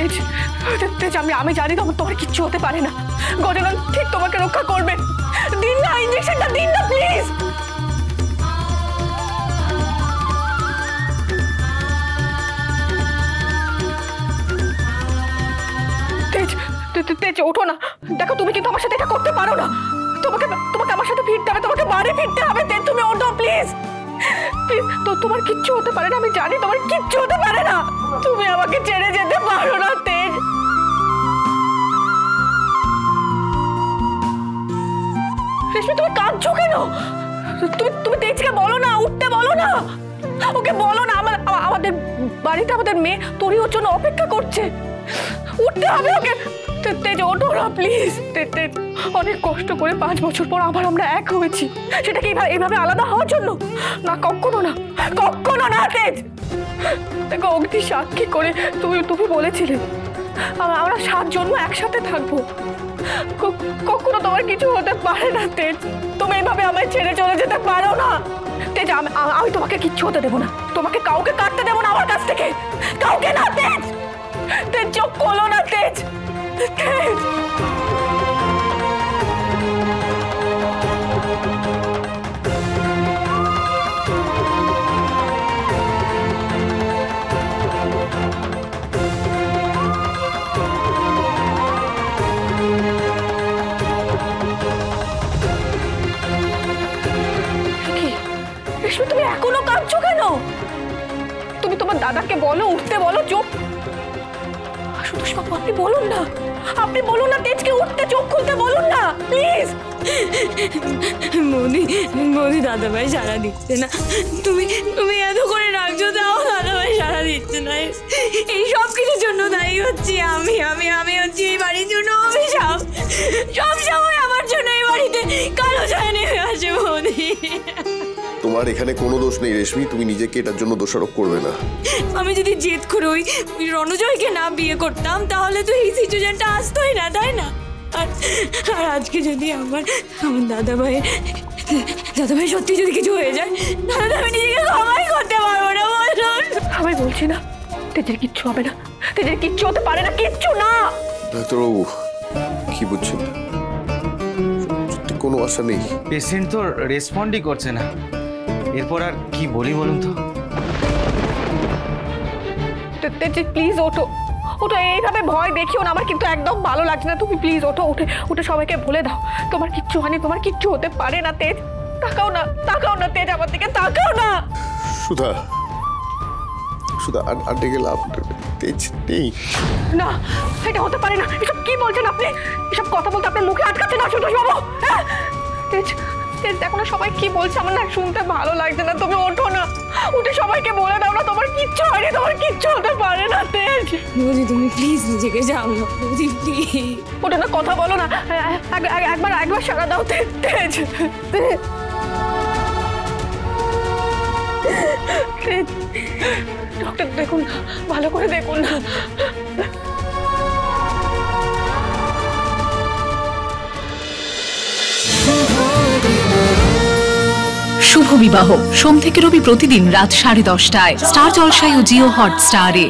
তেজ তেজ আমি জানি তোমার কিচ্ছু হতে পারে না। গজানন ঠিক তোমাকে রক্ষা করবে। দিন না ইঞ্জেকশনটা, দিন না প্লিজ। তেজ তেজ ওঠো না, দেখো তুমি কিন্তু আমার সাথে এটা করতে পারো না। তোমাকে আমার সাথে ফিরতে হবে, তোমাকে বাড়ি ফিরতে হবে। তেজ তুমি ওঠো প্লিজ প্লিজ। তো তোমার কিচ্ছু হতে পারে না, আমি জানি তোমার কিচ্ছু হতে পারে না। তুমি আমাকে ছেড়ে যেতে পারো না তেজ। রেশমি তুমি কাঁদছো কেন? তুমি তেজকে বলো না, উঠতে বলো না, ওকে বলো না আমাদের বাড়িতে আমাদের মেয়ে তোরই ওর জন্য অপেক্ষা করছে। উঠতে হবে ওকে। তেজ ওঠো না প্লিজ। তেজ অনেক কষ্ট করে 5 বছর পর আবার আমরা এক হয়েছি, সেটা কি এইভাবে আলাদা হওয়ার জন্য? না, কখনো না, কখনো না তেজ। দেখো অগ্নি সাক্ষী করে তুমি বলেছিলে আমরা 7 জন্ম একসাথে থাকবো। কখনো তোমার কিছু হতে পারে না তেজ। তুমি এইভাবে আমায় ছেড়ে চলে যেতে পারো না তেজ। আমি তোমাকে কিচ্ছু হতে দেবো না, তোমাকে কাউকে কাটতে দেবো না আমার কাছ থেকে, কাউকে না তেজ। তেজ চোখ খোলো না তেজ। তেজ তুমি এখনো কাঁদছো কেন? তুমি তোমার দাদাকে বলো, উঠতে বলো, চোখ। আশুতোষ বাবু আপনি বলুন না, আপনি বলুন না তেজকে উঠতে, চোখ খুলতে বলুন না প্লিজ। মোদি দাদাভাই সাড়া দিচ্ছে না। তুমি এত করে রাখছো, তাও দাদাভাই সাড়া দিচ্ছে না। এই সব কিছুর জন্য দায়ী হচ্ছি আমি হচ্ছি এই বাড়ির জন্য অভিশাপ। সব সময় আমার জন্য এই বাড়িতে কালো ছায়া নেমে আসে মোদি। তোমার এখানে কোনো দোষ নেই রেশমি, তুমি নিজেকে এটার জন্য দোষারোপ করবে না। আমি যদি জেদ করে ওই রণজয়কে না বিয়ে করতাম তাহলে তো এই সিচুয়েশনটা আসতোই না, তাই না? আর আজকে যদি আমার দাদাভাই সত্যি যদি কিছু হয়ে যায় তাহলে আমি নিজেকে ক্ষমাই করতে পারবো না। আমি বলছি না তেজের কিচ্ছু হবে না, তেজের কিচ্ছু হতে পারে না, কিচ্ছু না। ডাক্তারবাবু কি বুঝছেন? সত্যি কোনো আশা নেই। পেশেন্ট তো রেসপন্ডই করছে না, এরপর আর কি বলি বলুন তো? প্লিজ ওঠো, এইভাবে ভয় দেখিও না, আমার কিন্তু একদম ভালো লাগছে না। তুমি প্লিজ ওঠো, উঠে সবাইকে বলে দাও তোমার কিচ্ছু হয়নি, তোমার কিচ্ছু হতে পারে না। তেজ তাকাও না তেজ, আমার দিকে তাকাও না। সুধা আর ডেকে লাভ, তেজ নেই। না, এটা হতে পারে না। এসব কি বলছেন আপনি? এসব কথা বলতে আপনার মুখে আটকাচ্ছে না আশুতোষ বাবু? তেজ দেখো না সবাই কি বলছে, আমার না শুনতে ভালো লাগছে না। তুমি ওঠো না, উঠে সবাইকে বলে দাও না তোমার কিচ্ছু হয়নি, তোমার কিচ্ছু হতে পারে না। তেজ মোদি তুমি প্লিজ নিজেকে সামলাও মোদি, প্লিজ ওঠো না, কথা বলো না, একবার সাড়া দাও তেজ। ডক্টর দেখুন, ভালো করে দেখুন না। শুভ বিবাহ সোম থেকে রবি প্রতিদিন রাত 10:30টায় স্টার জলসায় ও জিও হটস্টারে।